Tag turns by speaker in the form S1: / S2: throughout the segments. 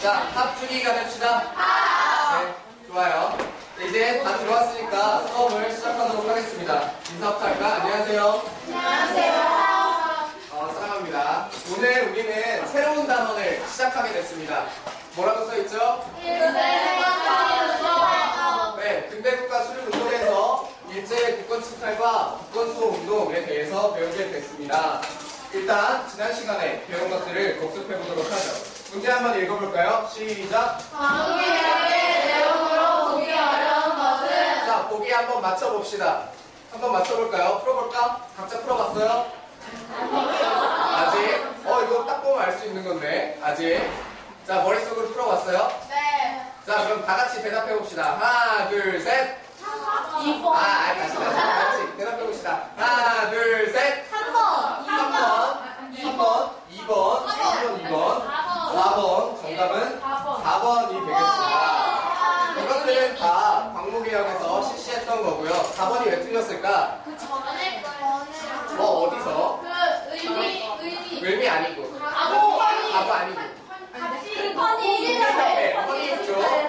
S1: 자, 합주기가 됩시다. 네, 좋아요. 이제 다 들어왔으니까 수업을 시작하도록 하겠습니다. 인사부터 할까? 안녕하세요. 사랑합니다. 오늘 우리는 새로운 단원을 시작하게 됐습니다. 뭐라고 써있죠? 네, 근대국가 수립운동에서 일제 국권 침탈과 국권 수호 운동에 대해서 배우게 됐습니다. 일단 지난 시간에 배운 것들을 복습해 보도록 하죠. 문제 한번 읽어볼까요? 시작!
S2: 내용으로 보기 어려운 것은?
S1: 자, 보기 한번 맞춰봅시다. 한번 맞춰볼까요? 풀어볼까? 각자 풀어봤어요? 아직? 이거 딱 보면 알 수 있는 건데 아직? 자, 머릿속으로 풀어봤어요?
S2: 네.
S1: 자, 그럼 다 같이 대답해봅시다. 하나, 둘, 셋.
S2: 2번.
S1: 다시 대답해봅시다. 하나, 둘, 셋.
S2: 3번.
S1: 3번, 2번, 3번, 2번, 4번. 정답은 4번이 되겠습니다. 이것들은 다 광무개혁에서 실시했던 거고요. 4번이 왜 틀렸을까?
S2: 그 전에 거는
S1: 어디서?
S2: 그
S1: 을미 아니고.
S2: 바보
S1: 아니고.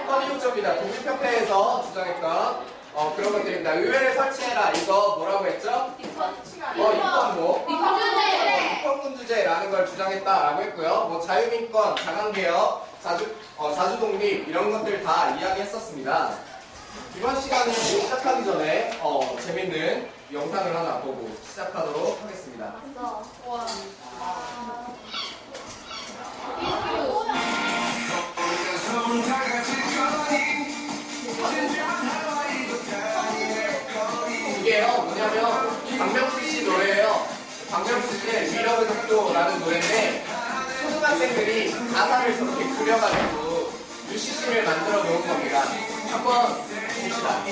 S1: 허니국조입니다. 독립협회에서 주장했던 그런 것들입니다. 의회를 설치해라. 이거 뭐라고 했죠? 입헌목. 입헌군주제라는 걸 주장했다라고 했고요. 뭐 자유민권, 자강개혁, 사주독립 이런 것들 다 이야기했었습니다. 이번 시간을 시작하기 전에 재밌는 영상을 하나 보고 시작하도록 하겠습니다. 이게요, 뭐냐면 박명수 씨 노래예요. 박명수 씨의 위력의 속도라는 노래인데 초등학생들이 가사를 저렇게 그려가지고 UCC를 만들어 놓은 겁니다. 한번 봅시다.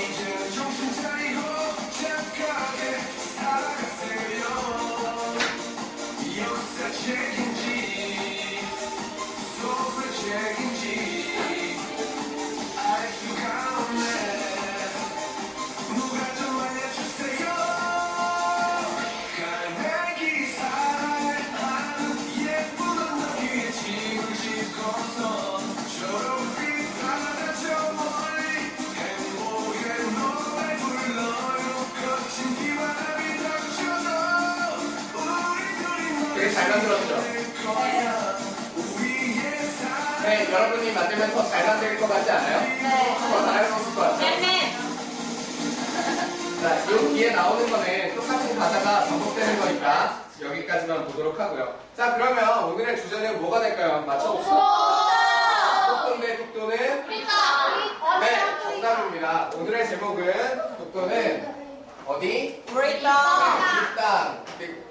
S1: 되게 잘 만들었죠? 네, 여러분이 만들면 더 잘 만들 것 같지 않아요?
S2: 네.
S1: 더 잘할 수 있을 것 같아요.
S2: 네.
S1: 자, 이 뒤에 나오는 거는 똑같은 가사가 반복되는 거니까 여기까지만 보도록 하고요. 자, 그러면 오늘의 주제는 뭐가 될까요? 한번 맞춰봅시다. 독도인데 독도는? 네, 정답입니다. 오늘의 제목은 독도는 어디?
S2: 우리 땅.
S1: 우리 땅.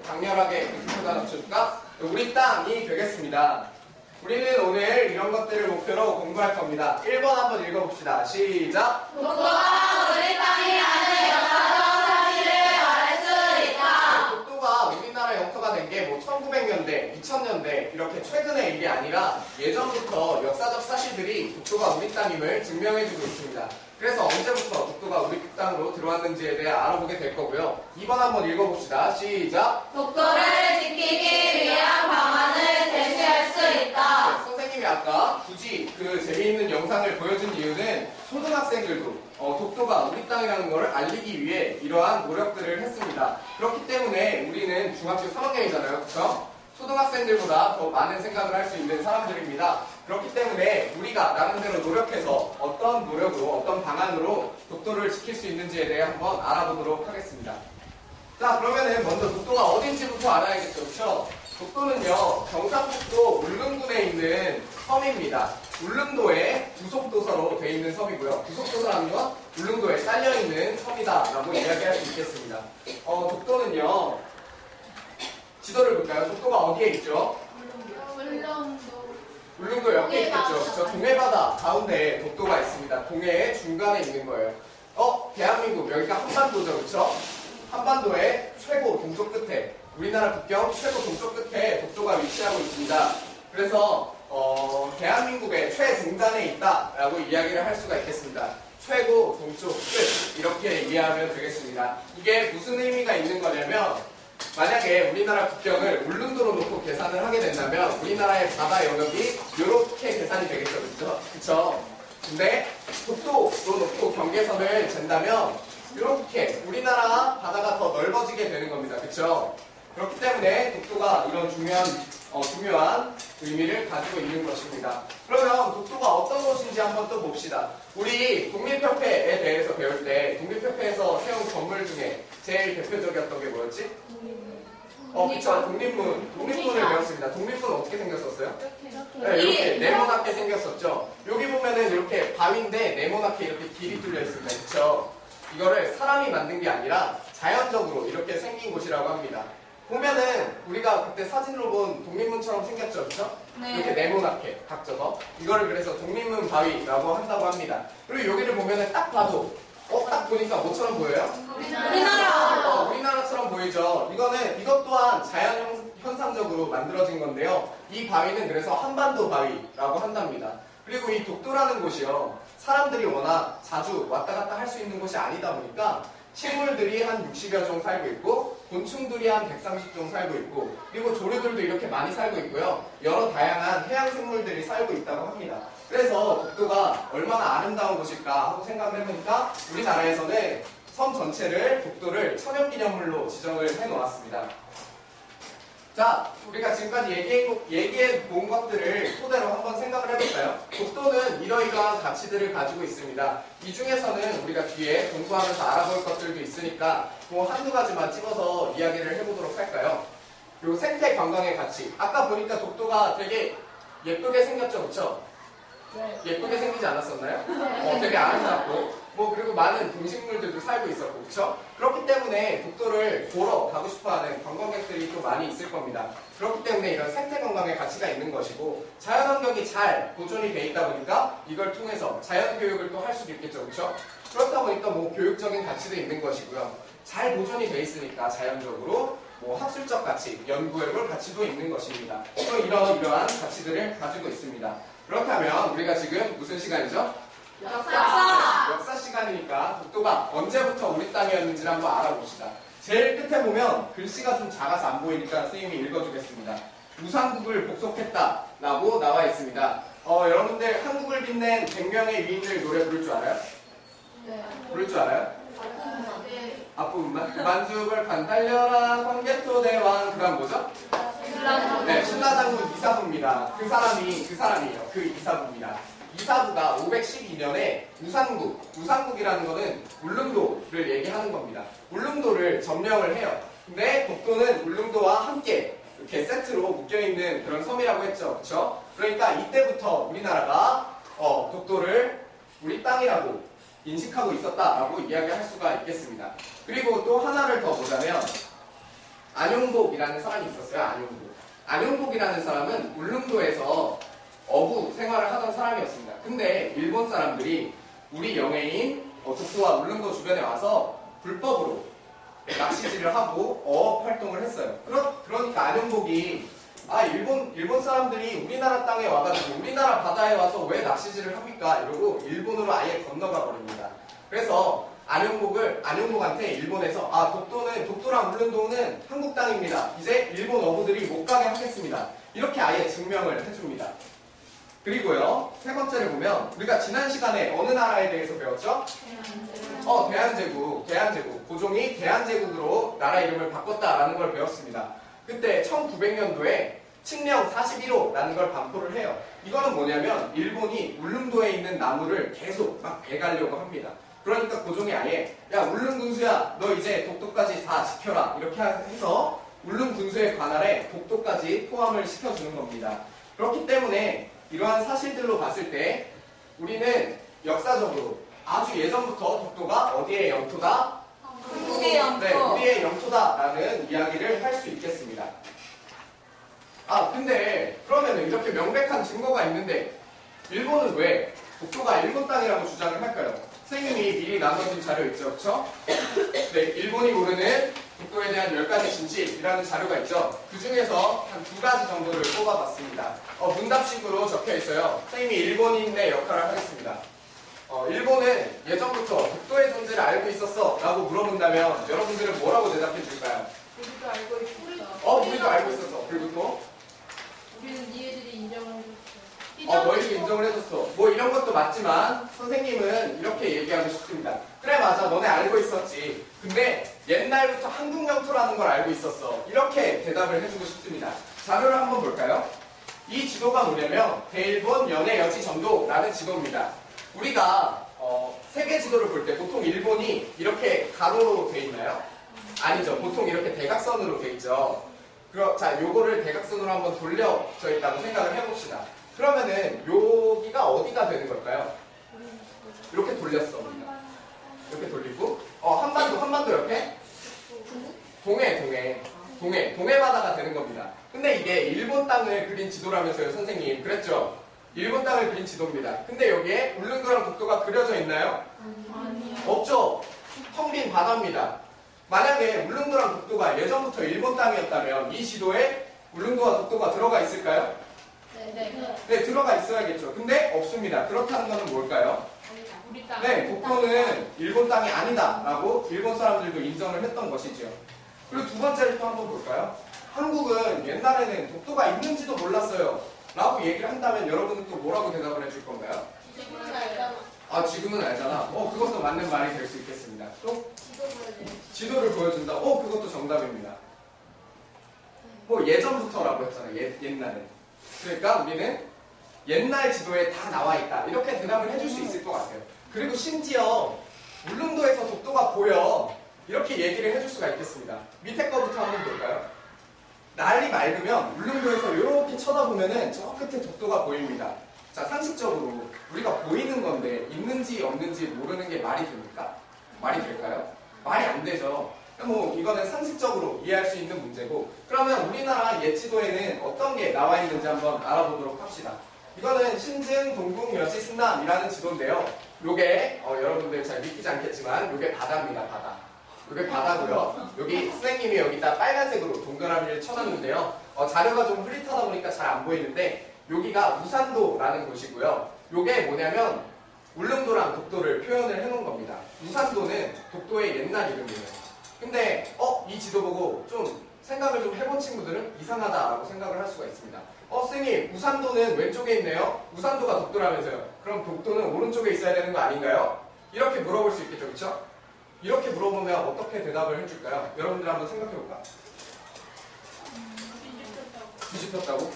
S1: 강렬하게 표현 낮출까? 우리 땅이 되겠습니다. 우리는 오늘 이런 것들을 목표로 공부할 겁니다. 1번 한번 읽어봅시다. 시작!
S2: 독도가 우리 땅이라는 역사적 사실을 말할 수 있다.
S1: 독도가 우리나라 영토가 된 게 뭐 1900년대, 2000년대 이렇게 최근의 일이 아니라 예전부터 역사적 사실들이 독도가 우리 땅임을 증명해주고 있습니다. 그래서 언제부터 독도가 우리 땅으로 들어왔는지에 대해 알아보게 될 거고요. 2번 한번 읽어봅시다. 시작!
S2: 독도를 지키기 위한 방안을 제시할 수 있다.
S1: 네, 선생님이 아까 굳이 그 재미있는 영상을 보여준 이유는 초등학생들도 독도가 우리 땅이라는 것을 알리기 위해 이러한 노력들을 했습니다. 그렇기 때문에 우리는 중학교 3학년이잖아요. 그렇죠? 초등학생들보다 더 많은 생각을 할 수 있는 사람들입니다. 그렇기 때문에 우리가 나름대로 노력해서 어떤 노력으로 어떤 방안으로 독도를 지킬 수 있는지에 대해 한번 알아보도록 하겠습니다. 자, 그러면은 먼저 독도가 어딘지부터 알아야겠죠. 그렇죠? 독도는요, 경상북도 울릉군에 있는 섬입니다. 울릉도에 부속도서로 되어 있는 섬이고요. 부속도서라는건 울릉도에 딸려있는 섬이다라고 이야기할 수 있겠습니다. 독도는요, 지도를 볼까요? 독도가 어디에 있죠? 울릉도 옆에 있겠죠. 그렇죠? 동해바다 가운데에 독도가 있습니다. 동해의 중간에 있는 거예요. 대한민국, 여기가 한반도죠. 그렇죠? 한반도의 최고 동쪽 끝에, 우리나라 국경 최고 동쪽 끝에 독도가 위치하고 있습니다. 그래서 대한민국의 최중단에 있다라고 이야기를 할 수가 있겠습니다. 최고 동쪽 끝, 이렇게 이해하면 되겠습니다. 이게 무슨 의미가 있는 거냐면 만약에 우리나라 국경을 울릉도로 놓고 계산을 하게 된다면 우리나라의 바다 영역이 이렇게 계산이 되겠죠. 그쵸? 근데 독도로 놓고 경계선을 잰다면 이렇게 우리나라 바다가 더 넓어지게 되는 겁니다. 그쵸? 그렇기 때문에 독도가 이런 중요한 의미를 가지고 있는 것입니다. 그러면 독도가 어떤 곳인지 한번 또 봅시다. 우리 독립협회에 대해서 배울 때 독립협회에서 세운 건물 중에 제일 대표적이었던 게 뭐였지? 그쵸. 독립문을 배웠습니다. 독립문 어떻게 생겼었어요? 네, 이렇게 네모나게 생겼었죠. 여기 보면은 이렇게 바위인데 네모나게 이렇게 길이 뚫려 있습니다. 그쵸? 이거를 사람이 만든 게 아니라 자연적으로 이렇게 생긴 곳이라고 합니다. 보면은 우리가 그때 사진으로 본 독립문처럼 생겼죠, 그렇죠?
S2: 네.
S1: 이렇게 네모나게 각져서 이거를 그래서 독립문 바위라고 한다고 합니다. 그리고 여기를 보면은 딱 봐도 딱 보니까 뭐처럼 보여요?
S2: 우리나라.
S1: 우리나라처럼 보이죠. 이것 또한 자연 현상적으로 만들어진 건데요. 이 바위는 그래서 한반도 바위라고 한답니다. 그리고 이 독도라는 곳이요, 사람들이 워낙 자주 왔다 갔다 할 수 있는 곳이 아니다 보니까 식물들이 한 60여 종 살고 있고 곤충들이 한 130종 살고 있고 그리고 조류들도 이렇게 많이 살고 있고요. 여러 다양한 해양 생물들이 살고 있다고 합니다. 그래서 독도가 얼마나 아름다운 곳일까 하고 생각을 해보니까 우리나라에서는 섬 전체를 독도를 천연기념물로 지정을 해놓았습니다. 자, 우리가 지금까지 얘기해 본 것들을 토대로 한번 생각을 해볼까요? 독도는 이러이러한 가치들을 가지고 있습니다. 이 중에서는 우리가 뒤에 공부하면서 알아볼 것들도 있으니까 한두 가지만 찍어서 이야기를 해보도록 할까요? 요 생태 관광의 가치. 아까 보니까 독도가 되게 예쁘게 생겼죠, 그쵸? 예쁘게 생기지 않았었나요? 되게 아름답고 그리고 많은 동식물들도 살고 있었고, 그쵸? 그렇기 때문에 독도를 보러 가고 싶어하는 관광객들이 또 많이 있을 겁니다. 그렇기 때문에 이런 생태 관광의 가치가 있는 것이고 자연환경이 잘 보존이 돼 있다 보니까 이걸 통해서 자연교육을 또 할 수도 있겠죠, 그쵸? 그렇다 보니까 교육적인 가치도 있는 것이고요. 잘 보존이 돼 있으니까 자연적으로 학술적 가치, 연구해볼 가치도 있는 것입니다. 또 이러한 가치들을 가지고 있습니다. 그렇다면 우리가 지금 무슨 시간이죠? 역사 시간이니까 독도가 언제부터 우리 땅이었는지를 한번 알아봅시다. 제일 끝에 보면 글씨가 좀 작아서 안 보이니까 선생님이 읽어주겠습니다. 우상국을 복속했다라고 나와 있습니다. 여러분들 한국을 빛낸 100명의 위인들 노래 부를 줄 알아요?
S2: 네.
S1: 부를 줄 알아요?
S2: 네.
S1: 앞부분만? 만주벌 판 달려라 광개토대왕. 그 다음 뭐죠? 네, 신라장군 이사부입니다. 그 사람이에요. 그 이사부입니다. 이사부가 512년에 우상국이라는 거는 울릉도를 얘기하는 겁니다. 울릉도를 점령을 해요. 근데 독도는 울릉도와 함께 이렇게 세트로 묶여있는 그런 섬이라고 했죠. 그쵸? 그러니까 이때부터 우리나라가 독도를 우리 땅이라고 인식하고 있었다라고 이야기할 수가 있겠습니다. 그리고 또 하나를 더 보자면 안용복이라는 사람이 있었어요. 안용복이라는 사람은 울릉도에서 어부 생활을 하던 사람이었습니다. 근데 일본 사람들이 우리 영해인 독도와 울릉도 주변에 와서 불법으로 낚시질을 하고 어업 활동을 했어요. 그러니까 안용복이 일본 사람들이 우리나라 땅에 와가지고 우리나라 바다에 와서 왜 낚시질을 합니까? 이러고 일본으로 아예 건너가 버립니다. 그래서 안용복한테 일본에서 독도랑 울릉도는 한국 땅입니다. 이제 일본 어부들이 못 가게 하겠습니다. 이렇게 아예 증명을 해줍니다. 그리고요, 세 번째를 보면 우리가 지난 시간에 어느 나라에 대해서 배웠죠? 대한제국. 고종이 대한제국으로 나라 이름을 바꿨다라는 걸 배웠습니다. 그때 1900년도에 칙령 41호라는 걸 반포를 해요. 이거는 뭐냐면 일본이 울릉도에 있는 나무를 계속 막 베가려고 합니다. 그러니까 고종이 아예 울릉군수야 너 이제 독도까지 다 지켜라 이렇게 해서 울릉군수의 관할에 독도까지 포함을 시켜주는 겁니다. 그렇기 때문에 이러한 사실들로 봤을 때 우리는 역사적으로 아주 예전부터 독도가 어디의 영토다?
S2: 한국의 영토.
S1: 네, 우리의 영토다라는 이야기를 할 수 있겠습니다. 근데 그러면 이렇게 명백한 증거가 있는데 일본은 왜 독도가 일본 땅이라고 주장을 할까요? 선생님이 미리 나눠진 자료 있죠, 그렇죠? 네, 일본이 모르는 독도에 대한 10가지 진실이라는 자료가 있죠. 그 중에서 한 2가지 정도를 뽑아봤습니다. 문답식으로 적혀 있어요. 선생님이 일본인의 역할을 하겠습니다. 일본은 예전부터 독도의 존재를 알고 있었어 라고 물어본다면 여러분들은 뭐라고 대답해 줄까요?
S2: 우리도 알고 있어.
S1: 우리도 알고 있었어. 그리고 또
S2: 우리는 니네들이 인정을 해줬어.
S1: 너희도 인정을 해줬어. 뭐 이런 것도 맞지만 선생님은 이렇게 얘기하고 싶습니다. 그래 맞아 너네 알고 있었지. 근데 옛날부터 한국 영토라는 걸 알고 있었어. 이렇게 대답을 해주고 싶습니다. 자료를 한번 볼까요? 이 지도가 뭐냐면 대일본 연해 여지 전도라는 지도입니다. 우리가 세계 지도를 볼 때 보통 일본이 이렇게 가로로 돼 있나요? 아니죠. 보통 이렇게 대각선으로 돼 있죠. 자, 요거를 대각선으로 한번 돌려져 있다고 생각을 해봅시다. 그러면은 여기가 어디가 되는 걸까요? 이렇게 돌렸어 우리가. 이렇게 돌리고 한반도 옆에 동해 바다가 되는 겁니다. 근데 이게 일본 땅을 그린 지도라면서요 선생님. 그랬죠? 일본 땅을 그린 지도입니다. 근데 여기에 울릉도랑 독도가 그려져 있나요? 없죠? 텅 빈 바다입니다. 만약에 울릉도랑 독도가 예전부터 일본 땅이었다면 이 지도에 울릉도와 독도가 들어가 있을까요? 네, 들어가 있어야겠죠. 근데 없습니다. 그렇다는 것은 뭘까요? 네, 독도는 일본 땅이 아니다 라고 일본 사람들도 인정을 했던 것이죠. 그리고 두 번째를 또 한번 볼까요? 한국은 옛날에는 독도가 있는지도 몰랐어요 라고 얘기를 한다면 여러분은 또 뭐라고 대답을 해줄 건가요? 지금은 알잖아. 그것도 맞는 말이 될 수 있겠습니다. 또? 지도를 보여준다. 그것도 정답입니다. 예전부터라고 했잖아요. 옛날에. 그러니까 우리는 옛날 지도에 다 나와 있다. 이렇게 대답을 해줄 수 있을 것 같아요. 그리고 심지어 울릉도에서 독도가 보여. 이렇게 얘기를 해줄 수가 있겠습니다. 밑에 거부터 한번 볼까요? 날이 맑으면 울릉도에서 이렇게 쳐다보면은 저 끝에 독도가 보입니다. 자, 상식적으로 우리가 보이는 건데 있는지 없는지 모르는 게 말이 됩니까? 말이 될까요? 말이 안 되죠. 이거는 상식적으로 이해할 수 있는 문제고, 그러면 우리나라 옛 지도에는 어떤 게 나와 있는지 한번 알아보도록 합시다. 이거는 신증, 동북, 여지, 승남이라는 지도인데요. 요게 여러분들 잘 믿기지 않겠지만 요게 바다입니다. 바다. 요게 바다고요. 여기 선생님이 여기다 빨간색으로 동그라미를 쳐놨는데요. 자료가 좀 흐릿하다 보니까 잘 안 보이는데 여기가 우산도라는 곳이고요. 요게 뭐냐면 울릉도랑 독도를 표현을 해놓은 겁니다. 우산도는 독도의 옛날 이름이에요. 근데 이 지도 보고 좀 생각을 좀 해본 친구들은 이상하다라고 생각을 할 수가 있습니다. 선생님 우산도는 왼쪽에 있네요. 우산도가 독도라면서요. 그럼 독도는 오른쪽에 있어야 되는 거 아닌가요? 이렇게 물어볼 수 있겠죠. 그렇죠? 이렇게 물어보면 어떻게 대답을 해줄까요? 여러분들 한번 생각해볼까? 뒤집혔다고?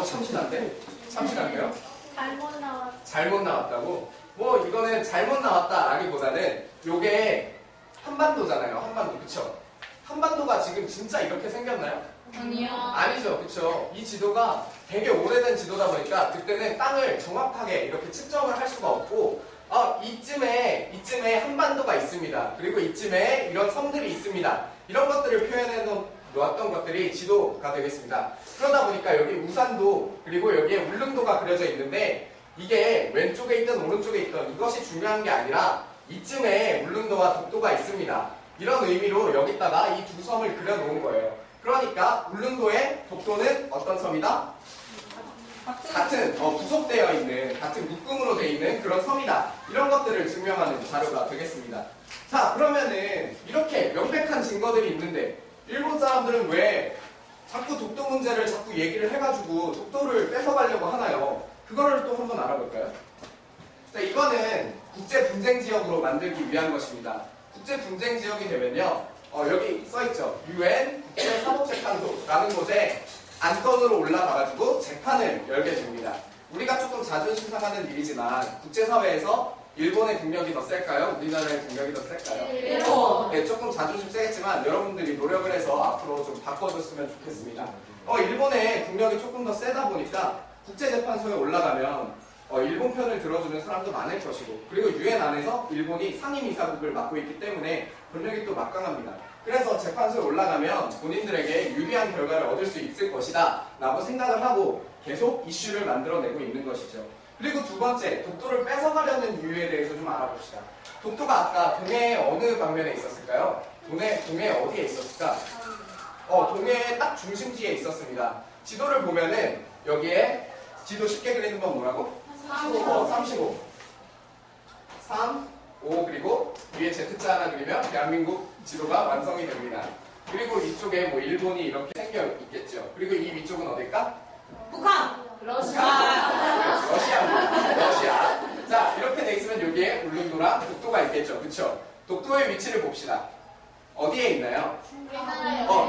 S1: 참신한데? 참신한데요? 잘못 나왔다고? 이거는 잘못 나왔다라기보다는 요게 한반도잖아요. 한반도. 그쵸? 한반도가 지금 진짜 이렇게 생겼나요?
S2: 아니요.
S1: 아니죠. 그쵸? 이 지도가 되게 오래된 지도다 보니까 그때는 땅을 정확하게 이렇게 측정을 할 수가 없고 이쯤에 한반도가 있습니다. 그리고 이쯤에 이런 섬들이 있습니다. 이런 것들을 표현해 놓았던 것들이 지도가 되겠습니다. 그러다 보니까 여기 우산도 그리고 여기에 울릉도가 그려져 있는데 이게 왼쪽에 있든 오른쪽에 있든 이것이 중요한 게 아니라 이쯤에 울릉도와 독도가 있습니다. 이런 의미로 여기다가 이 두 섬을 그려놓은 거예요. 그러니까 울릉도의 독도는 어떤 섬이다? 같은 부속되어 있는 같은 묶음으로 되어 있는 그런 섬이다. 이런 것들을 증명하는 자료가 되겠습니다. 자, 그러면은 이렇게 명백한 증거들이 있는데 일본 사람들은 왜 자꾸 독도 문제를 자꾸 얘기를 해가지고 독도를 뺏어가려고 하나요? 그거를 또 한번 알아볼까요? 자, 이거는 국제분쟁지역으로 만들기 위한 것입니다. 국제분쟁지역이 되면요, 여기 써있죠. UN 국제사법재판소라는 곳에 안건으로 올라가가지고 재판을 열게 됩니다. 우리가 조금 자존심 상하는 일이지만 국제사회에서 일본의 국력이 더 셀까요? 우리나라의 국력이 더 셀까요?
S2: 일본.
S1: 네, 조금 자존심 세겠지만 여러분들이 노력을 해서 앞으로 좀 바꿔줬으면 좋겠습니다. 일본의 국력이 조금 더 세다 보니까 국제재판소에 올라가면 일본 편을 들어주는 사람도 많을 것이고, 그리고 UN 안에서 일본이 상임이사국을 맡고 있기 때문에 권력이 또 막강합니다. 그래서 재판소에 올라가면 본인들에게 유리한 결과를 얻을 수 있을 것이다 라고 생각을 하고 계속 이슈를 만들어내고 있는 것이죠. 그리고 두 번째, 독도를 뺏어가려는 이유에 대해서 좀 알아봅시다. 독도가 아까 동해 어느 방면에 있었을까요? 동해 어디에 있었을까? 동해의 딱 중심지에 있었습니다. 지도를 보면은 여기에 지도 쉽게 그리는 건 뭐라고? 35. 3, 5 그리고 위에 Z자 하나 그리면 대한민국 지도가 완성이 됩니다. 그리고 이쪽에 일본이 이렇게 생겨 있겠죠. 그리고 이 위쪽은 어딜까?
S2: 북한.
S1: 러시아. 자, 이렇게 돼 있으면 여기에 울릉도랑 독도가 있겠죠. 그쵸? 독도의 위치를 봅시다. 어디에 있나요?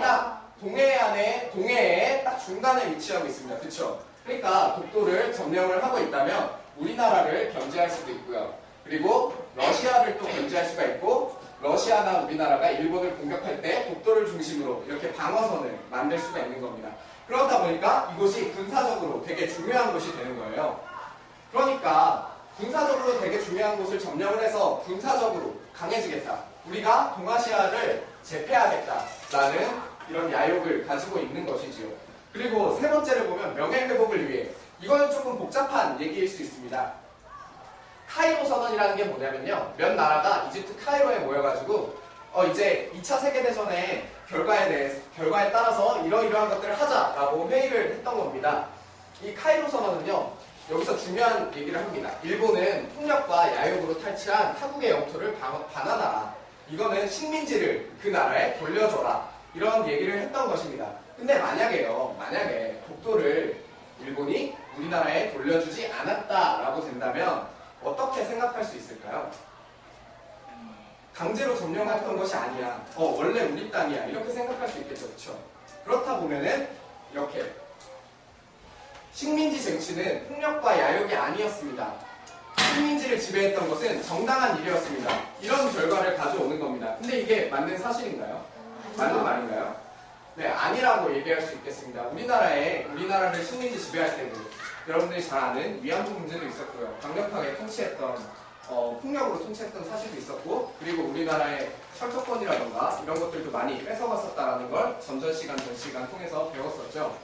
S1: 딱 동해에 딱 중간에 위치하고 있습니다. 그쵸? 그러니까 독도를 점령을 하고 있다면 우리나라를 견제할 수도 있고요. 그리고 러시아를 또 견제할 수가 있고, 러시아나 우리나라가 일본을 공격할 때 독도를 중심으로 이렇게 방어선을 만들 수가 있는 겁니다. 그러다 보니까 이곳이 군사적으로 되게 중요한 곳이 되는 거예요. 그러니까 군사적으로 되게 중요한 곳을 점령을 해서 군사적으로 강해지겠다. 우리가 동아시아를 제패하겠다라는 이런 야욕을 가지고 있는 것이지요. 그리고 세 번째를 보면 명예회복을 위해, 이거는 조금 복잡한 얘기일 수 있습니다. 카이로 선언이라는 게 뭐냐면요, 몇 나라가 이집트 카이로에 모여가지고 이제 2차 세계대전의 결과에 따라서 이러이러한 것들을 하자라고 회의를 했던 겁니다. 이 카이로 선언은요, 여기서 중요한 얘기를 합니다. 일본은 폭력과 야욕으로 탈취한 타국의 영토를 반환하라. 이거는 식민지를 그 나라에 돌려줘라. 이런 얘기를 했던 것입니다. 근데 만약에 독도를 일본이 우리나라에 돌려주지 않았다라고 된다면 어떻게 생각할 수 있을까요? 강제로 점령했던 것이 아니야. 원래 우리 땅이야. 이렇게 생각할 수 있겠죠. 그렇죠? 그렇다 보면은 이렇게 식민지 쟁취는 폭력과 야욕이 아니었습니다. 식민지를 지배했던 것은 정당한 일이었습니다. 이런 결과를 가져오는 겁니다. 근데 이게 맞는 사실인가요? 맞는 말인가요? 네, 아니라고 얘기할 수 있겠습니다. 우리나라를 식민지 지배할 때도 여러분들이 잘 아는 위안부 문제도 있었고요. 강력하게 폭력으로 통치했던 사실도 있었고, 그리고 우리나라의 철도권이라던가 이런 것들도 많이 뺏어갔었다는 걸 전 시간 통해서 배웠었죠.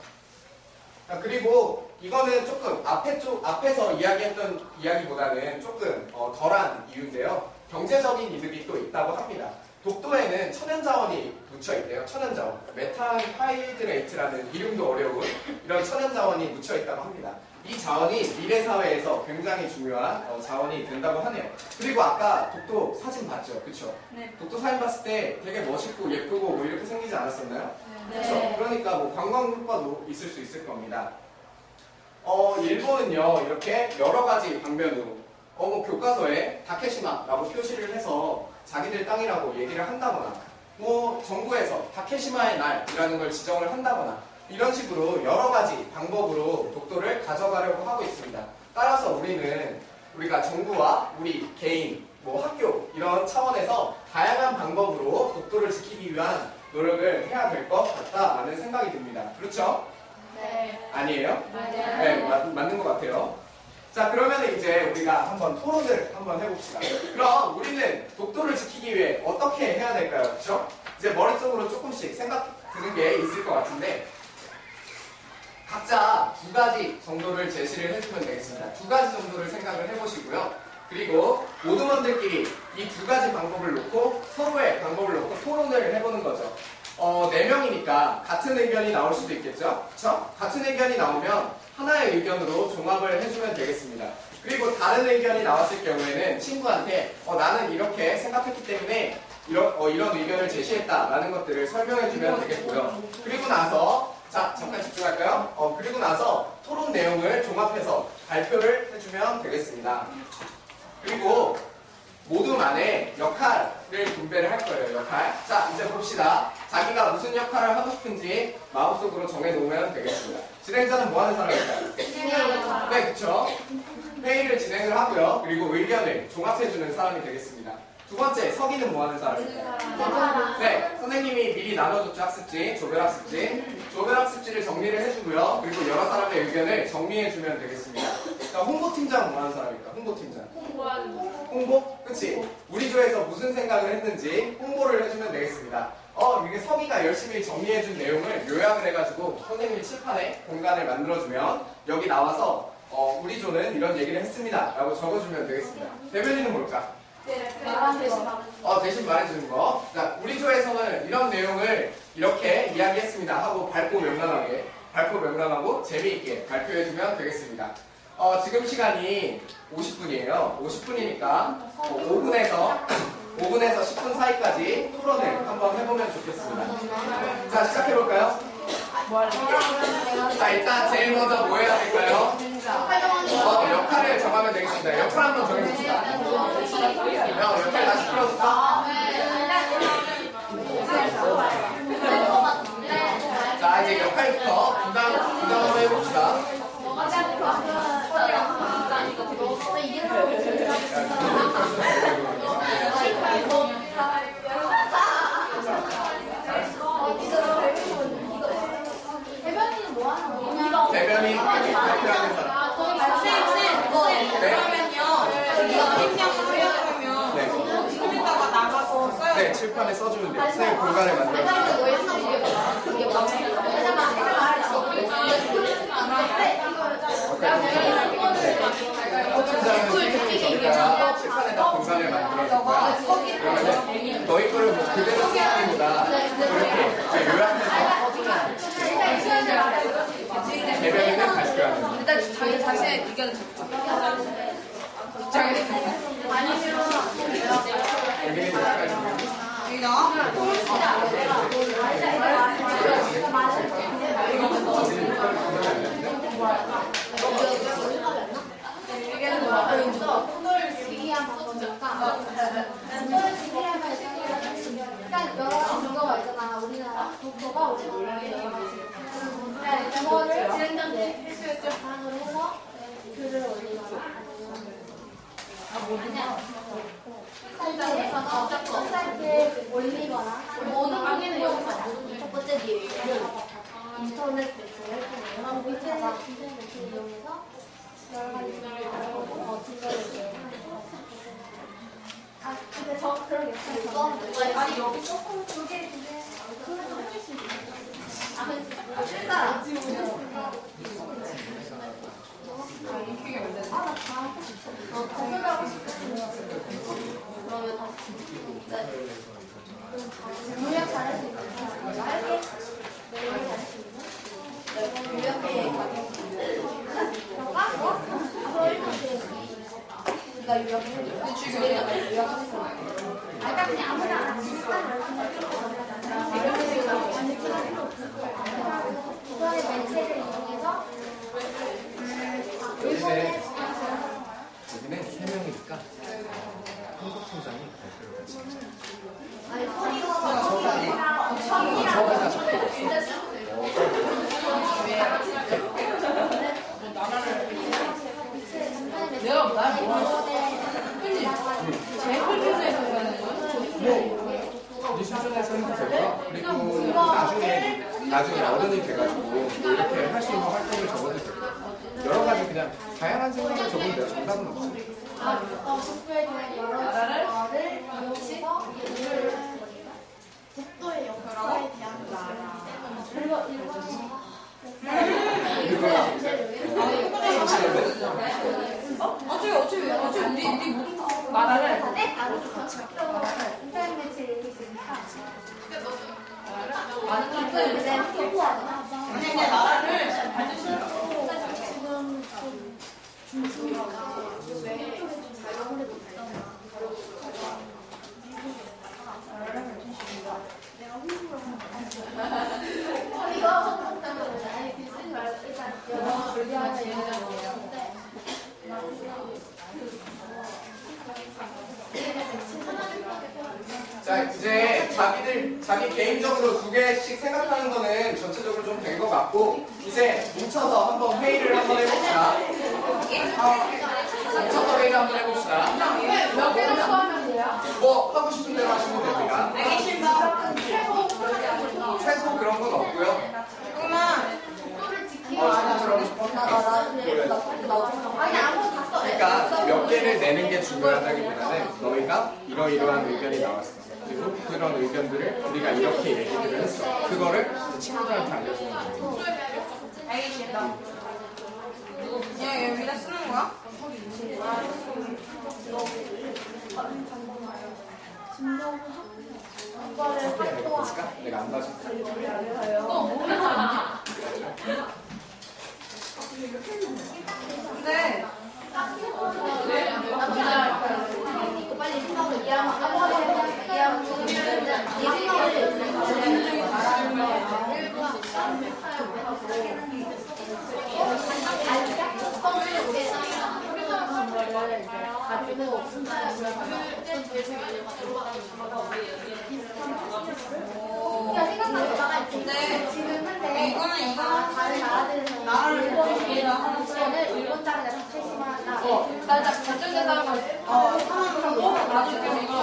S1: 그리고 이거는 조금 앞에서 이야기했던 이야기보다는 조금 덜한 이유인데요. 경제적인 이득이 또 있다고 합니다. 독도에는 천연자원이 묻혀있대요. 천연자원. 메탄하이드레이트라는 이름도 어려운 이런 천연자원이 묻혀있다고 합니다. 이 자원이 미래사회에서 굉장히 중요한 자원이 된다고 하네요. 그리고 아까 독도 사진 봤죠? 그쵸?
S2: 네.
S1: 독도 사진 봤을 때 되게 멋있고 예쁘고 뭐 이렇게 생기지 않았었나요?
S2: 네.
S1: 그쵸? 그러니까 뭐 관광 효과도 있을 수 있을 겁니다. 일본은요, 이렇게 여러 가지 방면으로 뭐 교과서에 다케시마라고 표시를 해서 자기들 땅이라고 얘기를 한다거나, 뭐 정부에서 다케시마의 날이라는 걸 지정을 한다거나, 이런 식으로 여러 가지 방법으로 독도를 가져가려고 하고 있습니다. 따라서 우리가 정부와 우리 개인, 뭐 학교 이런 차원에서 다양한 방법으로 독도를 지키기 위한 노력을 해야 될 것 같다라는 생각이 듭니다. 그렇죠?
S2: 네.
S1: 아니에요?
S2: 맞아요.
S1: 네, 맞는 것 같아요. 자, 그러면 이제 우리가 한번 토론을 한번 해봅시다. 그럼 우리는 독도를 지키기 위해 어떻게 해야 될까요? 그렇죠? 이제 머릿속으로 조금씩 생각 드는 게 있을 것 같은데, 각자 두 가지 정도를 제시를 해주면 되겠습니다. 두 가지 정도를 생각을 해보시고요. 그리고 모두먼들끼리 이 두 가지 방법을 놓고 서로의 방법을 놓고 토론을 해보는 거죠. 4명이니까 같은 의견이 나올 수도 있겠죠? 그쵸? 같은 의견이 나오면 하나의 의견으로 종합을 해주면 되겠습니다. 그리고 다른 의견이 나왔을 경우에는 친구한테 나는 이렇게 생각했기 때문에 이런 의견을 제시했다라는 것들을 설명해주면 되겠고요. 그리고 나서 자, 잠깐 집중할까요? 그리고 나서 토론 내용을 종합해서 발표를 해주면 되겠습니다. 그리고 모두만의 역할을 분배를 할 거예요. 역할. 자, 이제 봅시다. 자기가 무슨 역할을 하고 싶은지 마음속으로 정해놓으면 되겠습니다. 진행자는 뭐 하는 사람일까요? 네, 그쵸? 회의를 진행을 하고요. 그리고 의견을 종합해주는 사람이 되겠습니다. 두 번째, 서기는 뭐 하는 사람일까요? 네, 선생님이 미리 나눠줬죠. 학습지, 조별학습지를 정리를 해주고요. 그리고 여러 사람의 의견을 정리해주면 되겠습니다. 자, 홍보팀장은 뭐 하는 사람일까? 홍보팀장. 홍보? 그치? 우리 조에서 무슨 생각을 했는지 홍보를 해주면 되겠습니다. 이게 서기가 열심히 정리해준 내용을 요약을 해가지고 선생님이 칠판에 공간을 만들어주면 여기 나와서 우리 조는 이런 얘기를 했습니다 라고 적어주면 되겠습니다. 대변인은 뭘까? 대신 말해주는 거. 자, 우리 조에서는 이런 내용을 이렇게 이야기했습니다 하고 밝고 명랑하고 재미있게 발표해주면 되겠습니다. 지금 시간이 50분이에요. 50분이니까 5분에서 10분 사이까지 토론을 한번 해보면 좋겠습니다. 자, 시작해볼까요? 자, 일단 제일 먼저 뭐 해야 될까요? 역할을 정하면 되겠습니다. 역할 한번 정해봅시다. 역할 다시 풀어줄까? 자, 이제 역할부터 부담 한번 해봅시다. 대변인 발표하는 사람. 네, 칠판에 써주면 돼요. 선생님 공간을 만들어주세요. 팀장은 저희가 칠판에다 공간을 만들어줄 거야. 그러면 너희 거를 뭐 그대로 쓰기보다 이렇게 요약해서 대변인은 발표하는 거야.
S2: 일단 자기 자신의 의견을
S1: 여기는 여기까지.
S3: 그거를 진행자인데 반으로 해서 글을 올리거나 사이트에 올리거나 모든 확인을 여기서 첫 번째 뒤에 인터넷 매체를 통해서 밑에 인터넷 매체를 이용해서 여러 가지 진행을 근데 저 그런 게 있어요. 아니 여기 조금 두개 그래도 할수 있어요. 요약 잘할 수 있는 얇게 잘할 수 있는 요약해 나 요약해 아까 그냥 아무나 그거의 매체를 이용해서
S1: 여기는 3명이니까 한국팀장이 발표를 같이 하자.
S3: 아니 소리가
S1: 저거가 적혀있어.
S2: 내가 제일 큰
S1: 네 수준에서 해도 되고요. 그리고 나중에 어른이 돼가지고 뭐 이렇게 할 수 있는 활동을 적어도 되고 여러 가지 그냥 다양한 생각을 적으면 돼요. 정답은 없어요.
S3: 국도에 대한 여러 나라를 이용해서 국도의 역사에 대한
S2: 어차피 우리 모든 나라를
S3: 인터넷 매체를 있으니까
S2: 그냥 나라를
S3: 지금 중심이가 왜 내가 홍보를 이거 아니 쓰지 말고 일단 영어 불리하는 얘기인데
S1: 자, 이제 자기 개인적으로 2개씩 생각하는 거는 전체적으로 좀 된 것 같고 이제 뭉쳐서 한번 회의를 한번 해봅시다. 뭉쳐서 회의를 한번 해봅시다.
S3: 몇 개를 소화하면 돼요?
S1: 뭐 하고 싶은 대로 하시면 됩니다. 최소 그런 건 없고요. 최소 하고 싶어?
S3: 아니 아무도 다 써.
S1: 그러니까 몇 개를 내는 게 중요하다기보다는 너희가 이러이러한 의견이 나왔어. 그리고 그런 의견들을 우리가 이렇게 얘기를 했어. 그거를 친구들한테 알려주는 거예요.
S2: 알겠습니다. 그냥 여기다 쓰는 거야?
S3: 이거를 활동화.
S1: 내가 안 봐줄게.
S2: 근데
S3: 빨리 생각을 이해하면 아무거나 이해하면 그리고 그러니까 생각나는 바가 있는데 지금 현재 다른 나라들에서는 일본 딸이나 자체심하나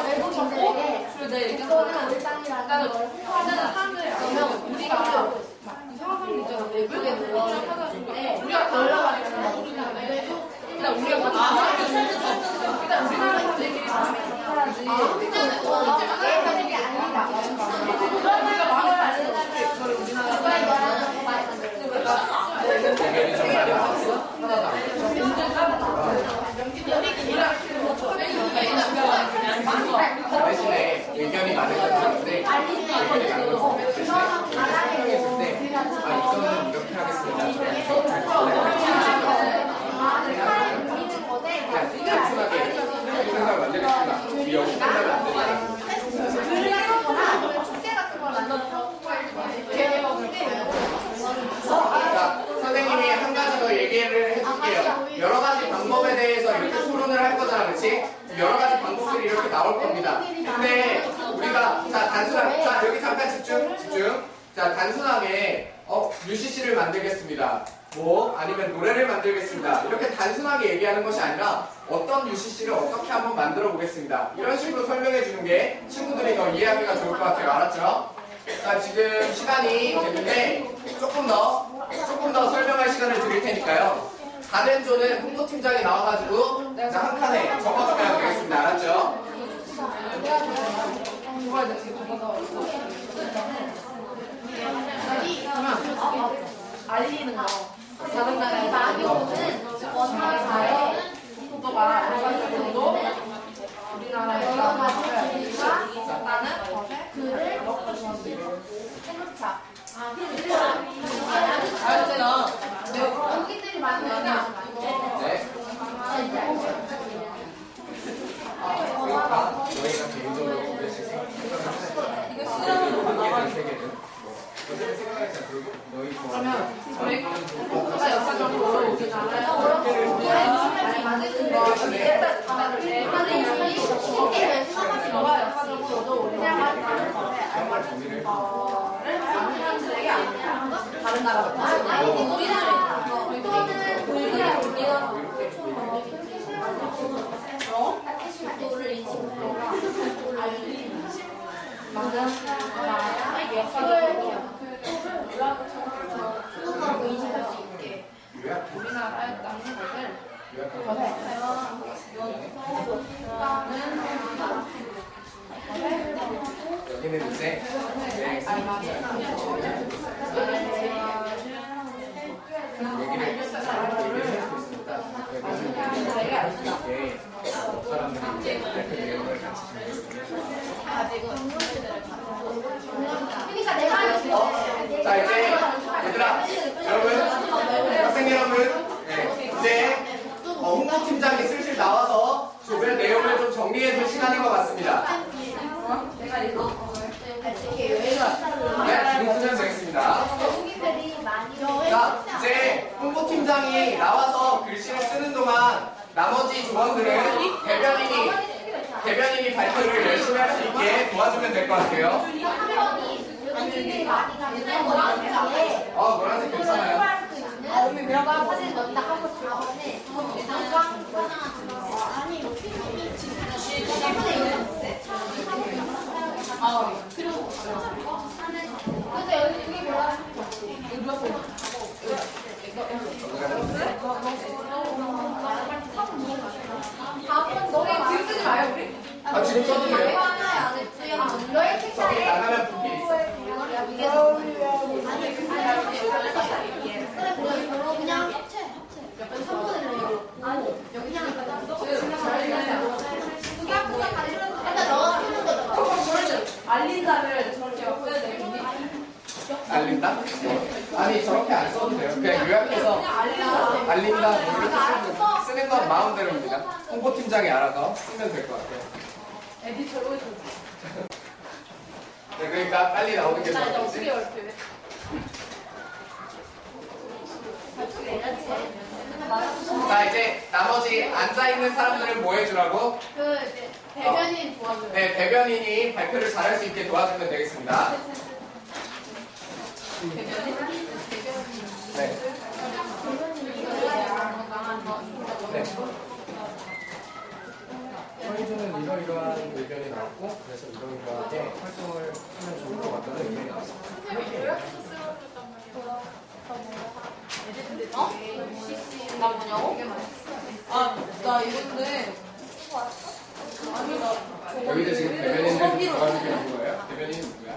S3: 외국인들에게 이거는 우리 땅이라는 걸 그러면 우리가 이상한 있잖아. 외국에 놀러가는데 우리가 놀러가면 우리가 일단 우리나라 사람들끼리 해야지. 얘기하는 게 아니다. 우리가 말을 안 해도 그걸 우리나라
S1: 의견이 좀 많이 나왔어? 대신에 의견이 많은 건 아닌데 의견이 많은 건 설명했을 때 이거는 이렇게 하겠습니다. 그냥 단순하게 생각을 만들겠습니다. 이 영상 끝나면 안 되니까. 자, 선생님이 한 가지 더 얘기를 해줄게요. 여러 가지 방법에 대해서 이렇게 토론을 할 거잖아, 그렇지? 여러 가지 방법들이 이렇게 나올 겁니다. 근데 우리가 자 여기 잠깐 집중. 자, 단순하게 UCC를 만들겠습니다. 뭐 아니면 노래를 만들겠습니다. 이렇게 단순하게 얘기하는 것이 아니라 어떤 UCC를 어떻게 한번 만들어 보겠습니다. 이런 식으로 설명해 주는 게 친구들이 더 이해하기가 좋을 것 같아요. 알았죠? 자, 지금 시간이 됐는데 조금 더 설명할 시간을 드릴 테니까요. 가덴조는 홍보팀장이 나와가지고 자, 한 칸에 적어주면 되겠습니다. 알았죠?
S2: 알리는 거. 다른 나라에
S3: 마디오는 원화사의
S2: 속도가 정도 우리나라에
S3: 여러 가지
S2: 나는
S3: 글을 해놓자.
S2: 알았잖아.
S3: 여기들이 만드냐?
S1: 네. 그러니까 너희가 개인적으로 몇 개씩 생각하면
S2: 이거 쓰라는 거 나와.
S1: 세 개든 어차피 생각했자 그리고 너희
S2: 그러면 우리
S1: 좋아하는
S2: 국가 역사적으로 우리나라에 만드는 거 너가 역사적으로도 우리나라
S1: 정말 정리를
S2: 사람들에게 다른 나라보다 인식할 수 있게 우리나라였다는 것을
S1: 여기는 이제 얘기를 해주고 있습니다. 사람들이 이제 그 내용을 같이
S3: 그러니까 내가
S1: 자, 이제 얘들아, 여러분, 학생 여러분, 이제 홍보팀장이 슬슬 나와서 조별 내용을 좀 정리해줄 시간인 것 같습니다. 네, 지금 쓰면 되겠습니다. 자, 이제 홍보팀장이 나와서 글씨를 쓰는 동안 나머지 조원들은 대변인이 발표를 열심히 할 수 있게 도와주면 될 것 같아요. 노란색 괜찮아요?
S3: 내가 사진 넣는다 하고 들어가네. 그리고 근데 여기 이게 뭐야?
S2: 지금 쓰지 마요 우리?
S1: 지금 써도 돼요?
S3: 너의
S1: 저기
S3: 책상에
S1: 나가면 붓기 있어.
S3: 그냥 합체. 3분의 1. 아니, 여기 그냥 너가 쓰는 거잖아.
S2: 알린다를 저렇게 써야 되겠니?
S1: 알린다? 아니, 저렇게 안 써도 돼요. 그냥 요약해서 알린다, 뭐 이렇게 쓰는 건 마음대로입니다. 홍보팀장이 알아서 쓰면 될 것 같아요.
S2: 에디터로 해줘.
S1: 네, 그러니까 빨리 나오는 게
S2: 나 이제
S1: 좋겠지?
S2: 어떻게 할게?
S1: 자, 이제 나머지 앉아있는 사람들은 뭐 해주라고?
S2: 대변인 도와줘요.
S1: 네, 대변인이 발표를 잘할 수 있게 도와주면 되겠습니다. 네. 네. 저희들은 이러이러한 의견이 나왔고, 그래서 이러이러하게 활동을 하면 좋을 것 같다는 의견이 나왔습니다.
S3: 나 뭐냐고? 아, 나 이건데. 아니, 나 저거.
S1: 여기도 지금 대변인들 도와주고 있는 거예요? 대변인이 누구야?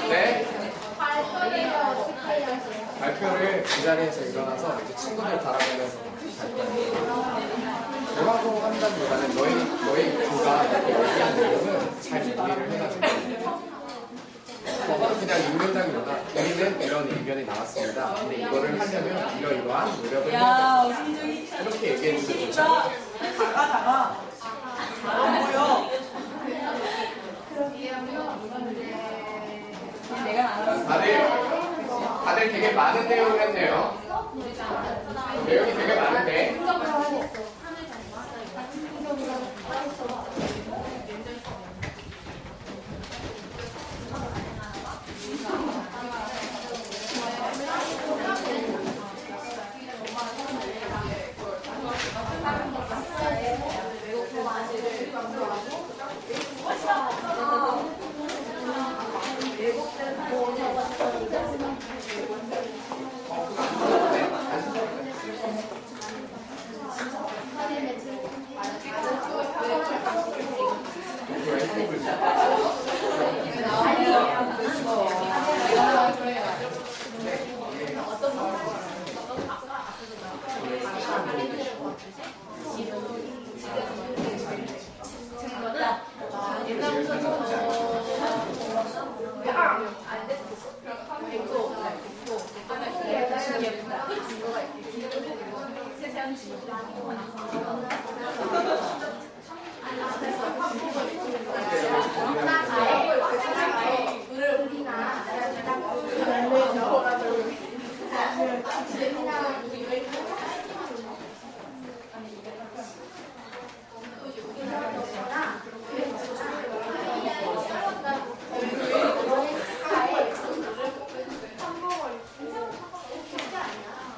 S1: 네. 발표를 그 자리에서 일어나서 이제 친구들 바라보면서 대방송 한다기보다는 너희 교가 이렇게 얘기하는 내용은 잘 이해를 해가지고 그냥 읽는다기보다 우리는 이런 의견이 나왔습니다. 근데 이거를 하려면 이러이러한 노력을 해야 된다. 이렇게 얘기해주면 좋죠.
S3: 다가. 안 보여. 내가 나왔어.
S1: 다들 되게 많은 내용을 했네요. 내용이 되게 많은데.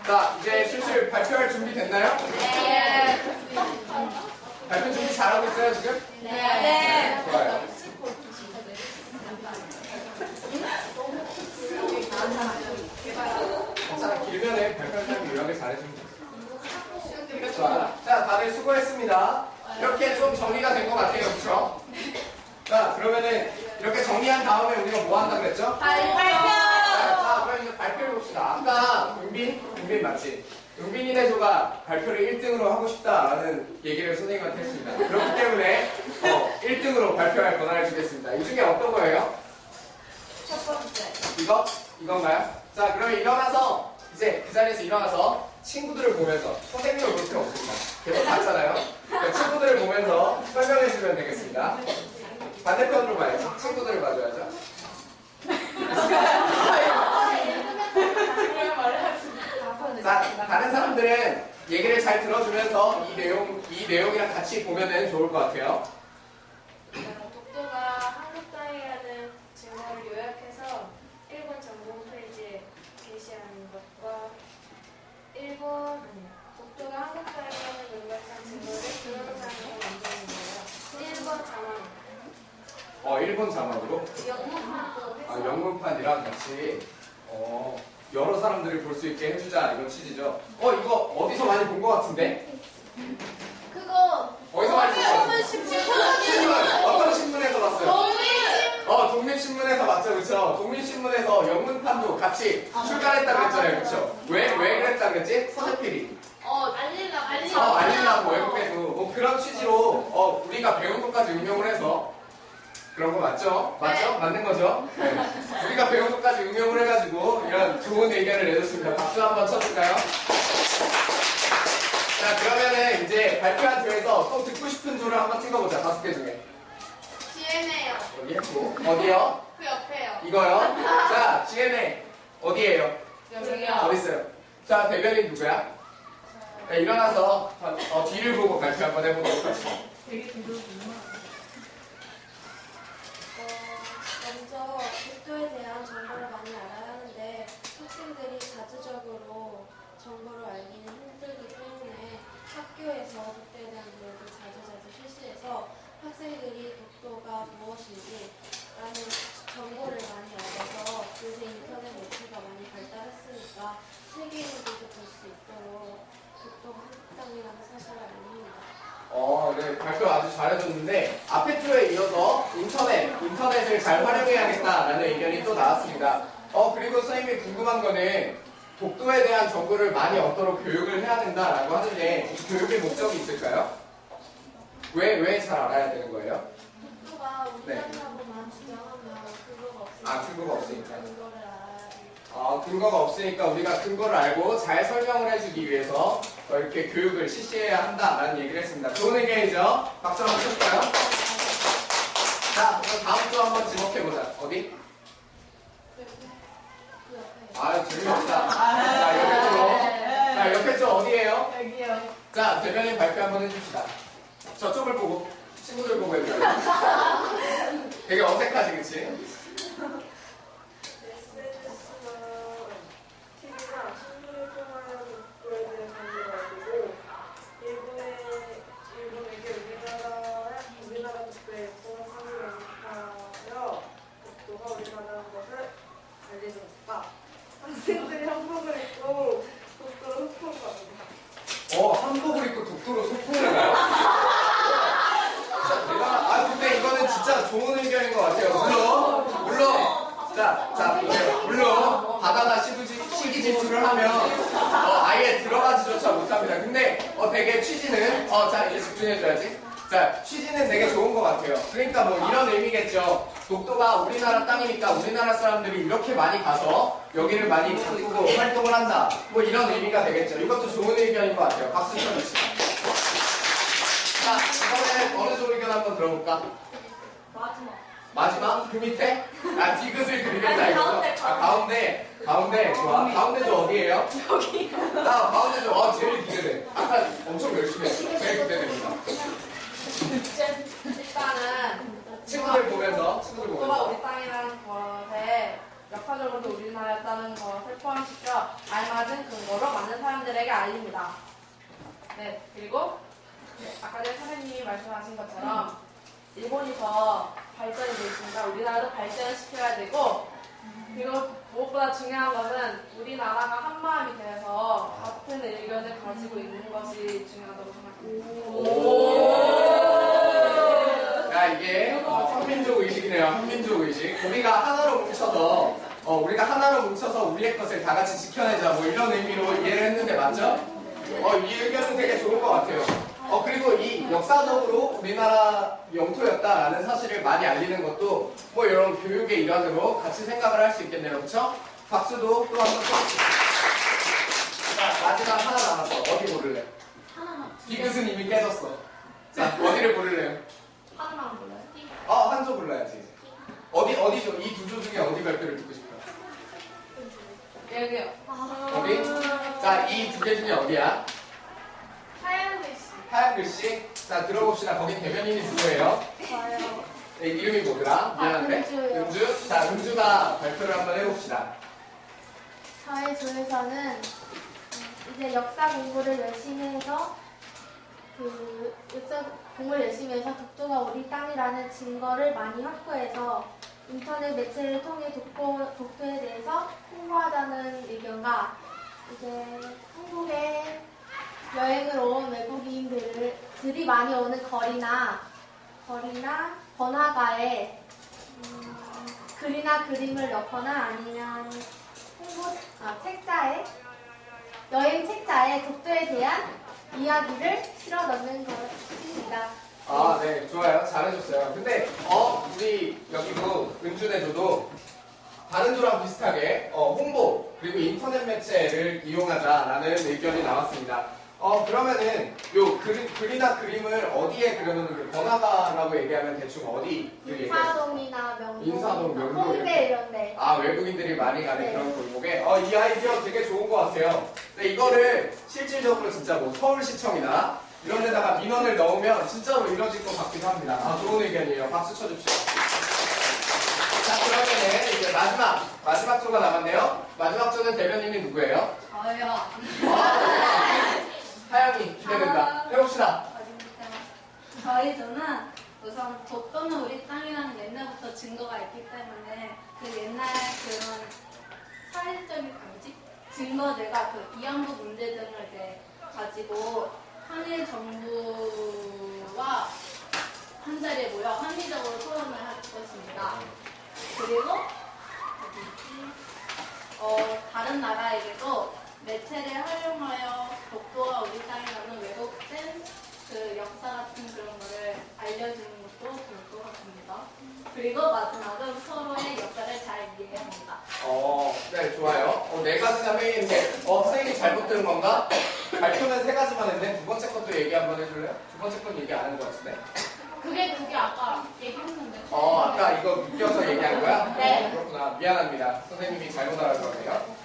S1: 자, 이제 슬슬 발표할 준비 됐나요?
S2: 네.
S1: 발표 준비 잘하고 있어요, 지금?
S2: 네.
S1: 좋아요. 자, 길면은 발표할 때 요약을 잘해주면 돼요. 좋아. 자, 다들 수고했습니다. 이렇게 좀 정리가 된 것 같아요, 그렇죠? 자, 그러면은 이렇게 정리한 다음에 우리가 뭐 한다 그랬죠?
S2: 발표.
S1: 자, 그럼 이제 발표해 봅시다. 아까 은빈 맞지? 은빈이네 조가 발표를 1등으로 하고 싶다라는 얘기를 선생님한테 했습니다. 그렇기 때문에 1등으로 발표할 권한을 주겠습니다. 이 중에 어떤 거예요?
S2: 첫 번째.
S1: 이건가요? 자, 그러면 일어나서 이제 그 자리에서 일어나서 친구들을 보면서 선생님을 볼 필요 없습니다. 계속 봤잖아요. 그러니까 친구들을 보면서 설명해 주면 되겠습니다. 반대편으로 봐야죠. 친구들을 봐줘야죠. 자, 다른 사람들은 얘기를 잘 들어주면서 이 내용이랑 같이 보면은 좋을 것 같아요.
S4: 독도가 한국땅이라는 제목을 요약해서 일본 전공 페이지에 게시하는 것과 독도가 한국땅이라는 명백한 증거를 동영상으로 만드는 거예요.
S1: 일본 자막으로?
S4: 영문판도 해서
S1: 영문판이랑 같이 여러 사람들이 볼 수 있게 해주자 이런 취지죠. 이거 어디서 많이 본 것 같은데?
S2: 그거
S1: 어디서 많이 본 것 같은데? 신문! 어떤 신문에서 봤어요? 독립신문에서 봤죠, 그쵸? 독립신문에서 영문판도 같이 출간했다 그랬잖아요, 그쵸? 왜 그랬다 그랬지? 서재필이. 알리려고 외국에도 뭐 그런 취지로 우리가 배운 것까지 응용을 해서 그런 거 맞죠? 맞죠? 맞는 거죠? 네. 우리가 배운 것까지 응용을 해가지고 이런 좋은 의견을 내줬습니다. 박수 한번 쳐줄까요? 자, 그러면은 이제 발표한 조에서 또 듣고 싶은 조를 한번 찍어보자. 5개 중에.
S4: GMA요.
S1: 여기 했고. 어디요?
S4: 그 옆에요.
S1: 이거요? 자, GMA. 어디에요?
S3: 여기요.
S1: 어디 있어요? 자, 대변인 누구야? 네, 일어나서 뒤를 보고 발표 한번 해보도록 하겠습니다.
S3: 되게 기도구나.
S4: 먼저 독도에 대한 정보를 많이 알아야 하는데 학생들이 자주적으로 정보를 알기는 힘들기 때문에 학교에서 독도에 대한 교육을 자주 실시해서 학생들이 독도가 무엇인지 라는 정보를 많이 알아서 요새 인터넷 매체가 많이 발달했으니까 세계인들도 볼 수 있도록 독도가 한국 땅이라는 사실을 알립니다.
S1: 네, 발표 아주 잘해줬는데 앞에 줄에 이어서 인터넷을 잘 활용해야겠다라는 의견이 또 나왔습니다. 그리고 선생님이 궁금한 거는 독도에 대한 정보를 많이 얻도록 교육을 해야 된다라고 하는데 교육의 목적이 있을까요? 왜 잘 알아야 되는 거예요?
S4: 독도가 우리
S1: 네.
S4: 땅이라고만 주장하면 근거가 없으니까
S1: 근거가 없으니까.
S4: 근거를 알아야 돼요.
S1: 근거가 없으니까 우리가 근거를 알고 잘 설명을 해주기 위해서 이렇게 교육을 실시해야 한다라는 얘기를 했습니다. 좋은 의견이죠? 박수 한번 쳐볼까요? 자, 그럼 다음 주 한번 지목해보자. 어디?
S4: 그 옆에
S1: 재미없다. 자, 옆에 쪽. 자, 옆에 쪽 어디예요?
S3: 여기요.
S1: 자, 대변인 발표 한번 해줍시다. 저쪽을 보고, 친구들 보고 해줘요. 되게 어색하지, 그치?
S5: SNS나 TV나 신문을 통하여 독도에 대해 알려가지고 일본에게 우리나라 독도의 역사와 상을 연습하여 독도가 우리나라라는 것을 알려줬다. 학생들이 한복을 입고 독도를 흡입합니다.
S1: 한복을 입고 독도로 소풍을 가요? 근데 이거는 진짜 좋은 의견인 것 같아요. 물론 바다나 시기 질투를 하면 아예 들어가지조차 못합니다. 근데 되게 취지는 자 이제 집중해줘야지. 자 취지는 되게 좋은 것 같아요. 그러니까 뭐 이런 의미겠죠. 독도가 우리나라 땅이니까 우리나라 사람들이 이렇게 많이 가서 여기를 많이 가꾸고 활동을 한다. 뭐 이런 의미가 되겠죠. 이것도 좋은 의견인 것 같아요. 박수 쳐주시죠. 자 이번에는 어느 쪽 의견 한번 들어볼까? 마지막? 그 밑에? 디귿을 그리겠다 이거죠? 가운데 좋아. 가운데 저 어디예요? 여기. 가운데 저 제일 기대돼. 아까 엄청 열심히 했어. 제일 기대됩니다.
S3: 일단은
S1: 친구들 보면서
S3: 독도가 우리 땅이라는 것에 역사적으로도 우리나라였다는 것을 포함시켜 알맞은 근거로 많은 사람들에게 알립니다. 네, 그리고 아까 전에 선생님이 말씀하신 것처럼 일본이 더 발전이 돼 있으니까 우리나라도 발전을 시켜야 되고, 그리고 무엇보다 중요한 것은 우리나라가 한마음이 되어서 같은 의견을 가지고 있는 것이 중요하다고 생각합니다.
S1: 야 이게 한민족 의식이네요. 한민족 의식. 우리가 하나로 뭉쳐서 우리의 것을 다 같이 지켜내자. 뭐 이런 의미로 이해를 했는데 맞죠? 이 의견은 되게 좋은 것 같아요. 그리고 이 역사적으로 우리나라 영토였다라는 사실을 많이 알리는 것도 뭐 이런 교육의 일환으로 같이 생각을 할 수 있겠네요. 그렇죠? 박수도 또 한번 쳐주세요. 자, 마지막 하나 남았어. 어디 고를래? 디귿은 이미 깨졌어. 자, 어디를 고를래요?
S3: 하나만 몰라요?
S1: 한 조 골라야지. 어디죠? 이 두 조 중에 어디 발표를 듣고 싶어요?
S3: 여기요.
S1: 어디? 자, 이 두 개 중에 어디야?
S4: 하얀 글씨.
S1: 하얀 글씨. 자, 들어봅시다. 거기 대변인이 누구예요?
S4: 저요.
S1: 네, 이름이 뭐더라? 미안한데?
S4: 은주요.
S1: 은주? 자, 은주가 발표를 한번 해봅시다.
S6: 저의 조에서는 이제 역사 공부를 열심히 해서 독도가 우리 땅이라는 증거를 많이 확보해서 인터넷 매체를 통해 독도에 대해서 홍보하자는 의견과 이제 한국에 여행을 온 외국인들이 많이 오는 거리나 번화가에 글이나 그림을 넣거나 아니면 여행 책자에 독도에 대한 이야기를 실어 넣는 것입니다.
S1: 네, 좋아요. 잘해줬어요. 근데, 우리 여기도 은준에서도 다른 조랑 비슷하게 홍보 그리고 인터넷 매체를 이용하자라는 의견이 나왔습니다. 그러면은 요 글이나 그림을 어디에 그려놓는 게 번화가라고 얘기하면 대충 어디 얘기해요?
S6: 인사동이나 명동,
S1: 인사동, 명동
S6: 홍대 이런데.
S1: 아, 외국인들이 많이 가는
S6: 네.
S1: 그런 골목에 이 아이디어 되게 좋은 것 같아요. 근데 이거를 실질적으로 진짜 뭐 서울시청이나 이런 데다가 민원을 넣으면 진짜로 이루어질 것 같기도 합니다. 좋은 의견이에요. 박수 쳐줍시다. 자, 그러면은 이제 마지막 조가 남았네요. 마지막 조는 대변인이 누구예요?
S2: 저요.
S1: 하영이 기대된다. 해봅시다.
S2: 저희 조는 우선 독도는 우리 땅이라는 옛날부터 증거가 있기 때문에 그 옛날 그런 사회적인 감지 증거들과 그 위안부 문제 등을 이제 가지고 한일 정부와 한 자리에 모여 합리적으로 토론을 할 것입니다. 그리고 다른 나라에게도 매체를 활용하여 독도가 우리 땅이라는 왜곡된 그 역사 같은 그런 거를 알려주는 것도 좋을 것 같습니다. 그리고 마지막은 서로의 역할을 잘 이해해야 합니다.
S1: 네, 좋아요. 네 가지나 회의인데, 선생님이 잘못 들은 건가? 발표는 세 가지만 했는데, 두 번째 것도 얘기 한번 해줄래요? 두 번째 건 얘기 안 한 것 같은데?
S2: 그게 아까 얘기했는데.
S1: 아까 이거 묶여서 얘기한 거야?
S2: 네.
S1: 그렇구나. 미안합니다. 선생님이 잘못 알아들었네요.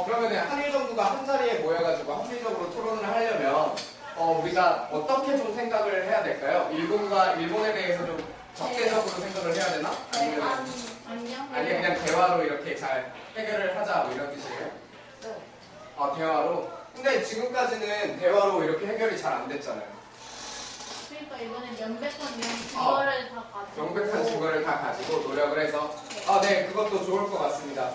S1: 그러면은 한일 정부가 한 자리에 모여가지고 합리적으로 토론을 하려면, 우리가 어떻게 좀 생각을 해야 될까요? 일본에 대해서 좀 적대적으로 생각을 해야 되나? 아니면
S2: 아니요.
S1: 그냥 대화로 이렇게 잘 해결을 하자 뭐 이런 뜻이에요?
S2: 네.
S1: 대화로? 근데 지금까지는 대화로 이렇게 해결이 잘 안 됐잖아요.
S2: 그러니까 이번엔 명백한 이런 증거를 다 가지고.
S1: 명백한 증거를 다 가지고 노력을 해서 네, 그것도 좋을 것 같습니다.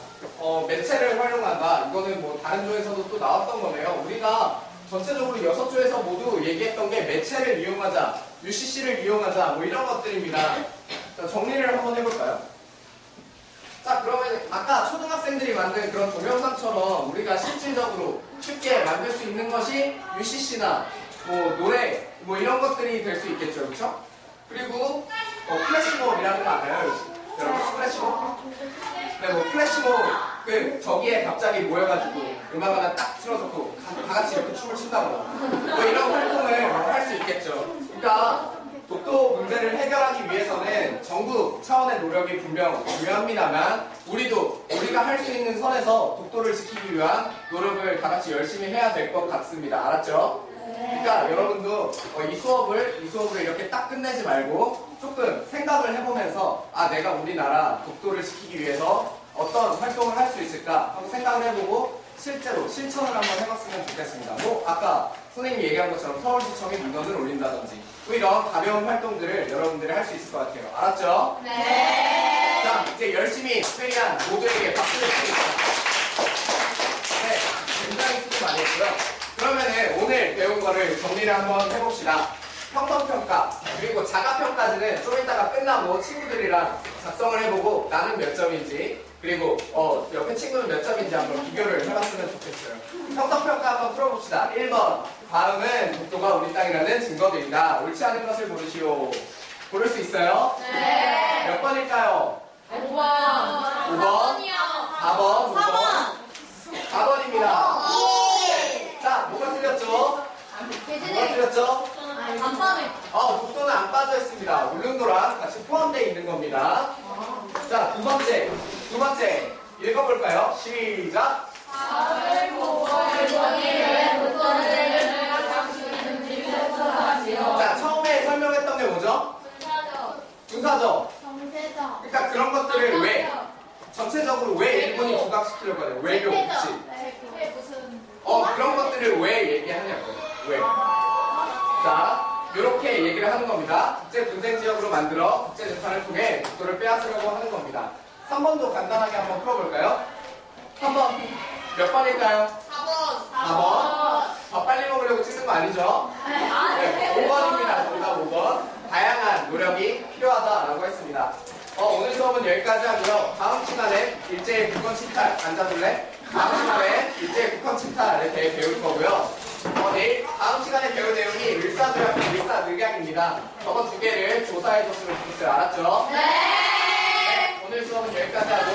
S1: 매체를 활용한다. 이거는 뭐 다른 조에서도 또 나왔던 거네요. 우리가 전체적으로 6조에서 모두 얘기했던 게 매체를 이용하자, UCC를 이용하자, 뭐 이런 것들입니다. 자, 정리를 한번 해볼까요? 자, 그러면 아까 초등학생들이 만든 그런 동영상처럼 우리가 실질적으로 쉽게 만들 수 있는 것이 UCC나 뭐 노래, 뭐 이런 것들이 될 수 있겠죠, 그렇죠? 그리고 플래시몹이라는 거 알아요? 여러분, 플래시몹? 네, 뭐 플래시몹 저기에 갑자기 모여가지고 음악 하나 딱 틀어놓고 다 같이 이렇게 춤을 춘다거나 뭐 이런 활동을 할 수 있겠죠. 그러니까 독도 문제를 해결하기 위해서는 전국 차원의 노력이 분명 중요합니다만 우리가 할 수 있는 선에서 독도를 지키기 위한 노력을 다 같이 열심히 해야 될 것 같습니다. 알았죠? 그러니까 여러분도 이 수업을 이렇게 딱 끝내지 말고 조금 생각을 해보면서 내가 우리나라 독도를 지키기 위해서 어떤 활동을 할 수 있을까 하고 생각을 해보고 실제로 실천을 한번 해봤으면 좋겠습니다. 뭐 아까 선생님이 얘기한 것처럼 서울시청에 민원을 올린다든지 뭐 이런 가벼운 활동들을 여러분들이 할 수 있을 것 같아요. 알았죠?
S2: 네.
S1: 자, 이제 열심히 회의한 모두에게 박수를 드리겠습니다. 네, 굉장히 수고 많이 했고요. 그러면은 오늘 배운 거를 정리를 한번 해봅시다. 평성평가 그리고 자가평가지는 좀 이따가 끝나고 친구들이랑 작성을 해보고 나는 몇 점인지 그리고 옆에 친구는 몇 점인지 한번 비교를 해봤으면 좋겠어요. 평성평가 한번 풀어봅시다. 1번 다음은 독도가 우리 땅이라는 증거들이다. 옳지 않은 것을 고르시오. 고를 수 있어요?
S2: 네.
S1: 몇 번일까요?
S2: 5번.
S1: 5번? 4번? 5번? 4번입니다. 자, 뭐가 틀렸죠? 뭐가 틀렸죠?
S2: 간판에.
S1: 독도는 안 빠져 있습니다. 울릉도랑 같이 포함되어 있는 겁니다. 자, 두 번째 읽어볼까요? 시작. 자, 처음에 설명했던 게 뭐죠? 군사적.
S6: 정세정.
S1: 그러니까 그런 것들을 왜 전체적으로 왜 일본이 부각시키려고 하냐? 외교, 그치?
S2: 그게 무슨.
S1: 그런 것들을 왜 얘기하냐고요? 왜? 자, 이렇게 얘기를 하는 겁니다. 국제 분쟁 지역으로 만들어 국제 재판을 통해 독도를 빼앗으려고 하는 겁니다. 3번도 간단하게 한번 풀어볼까요? 3번 몇 번일까요? 4번. 밥 빨리 먹으려고 찍는 거 아니죠? 네, 5번입니다. 정답 5번. 다양한 노력이 필요하다라고 했습니다. 오늘 수업은 여기까지 하고요. 다음 시간에 일제의 국권 침탈, 앉아줄래? 다음 시간에 일제의 국권 침탈에 대해 배울 거고요. 내일 다음 시간에 배울 내용이 일사조약, 일사늑약입니다. 저거 두 개를 조사해줬으면 좋겠어요. 알았죠? 네. 오늘 수업은 여기까지 하고